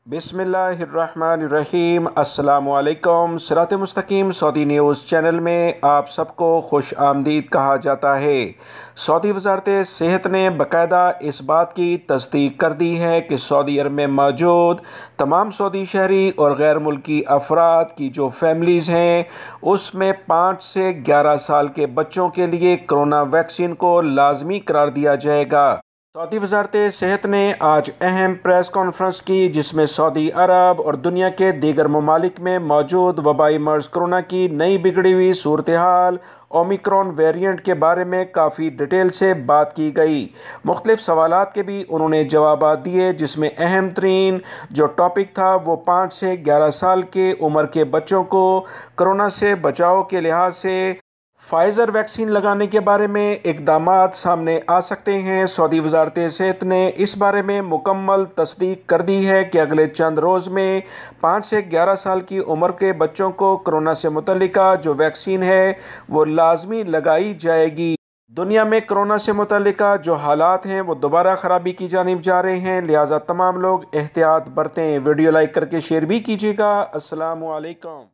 बिस्मिल्लाहिर्रहमानिर्रहीम। अस्सलामुअलैकुम। सिरात मुस्तकीम सऊदी न्यूज़ चैनल में आप सबको खुश आमदीद कहा जाता है। सऊदी वजारत सेहत ने बाकायदा इस बात की तस्दीक कर दी है कि सऊदी अरब में मौजूद तमाम सऊदी शहरी और गैर मुल्की अफराद की जो फैमिलीज़ हैं उसमें 5 से 11 साल के बच्चों के लिए कोरोना वैक्सीन को लाजमी करार दिया जाएगा। सऊदी वजारत सेहत ने आज अहम प्रेस कॉन्फ्रेंस की, जिसमें सऊदी अरब और दुनिया के दीगर ममालिक में मौजूद वबाई मर्ज कोरोना की नई बिगड़ी हुई सूरत हाल ओमिक्रॉन वेरिएंट के बारे में काफ़ी डिटेल से बात की गई। मुख्तलिफ सवालात के भी उन्होंने जवाब दिए, जिसमें अहम तरीन जो टॉपिक था वो 5 से 11 साल के उम्र के बच्चों को कोरोना से बचाव के लिहाज से फाइज़र वैक्सीन लगाने के बारे में इक़दामात सामने आ सकते हैं। सऊदी वजारत सेहत ने इस बारे में मुकम्मल तस्दीक कर दी है कि अगले चंद रोज़ में 5 से 11 साल की उम्र के बच्चों को कोरोना से मुतल्लिका जो वैक्सीन है वो लाजमी लगाई जाएगी। दुनिया में कोरोना से मुतल्लिका जो हालात हैं वो दोबारा ख़राबी की जानिब जा रहे हैं, लिहाजा तमाम लोग एहतियात बरतें। वीडियो लाइक करके शेयर भी कीजिएगा। अस्सलामु अलैकुम।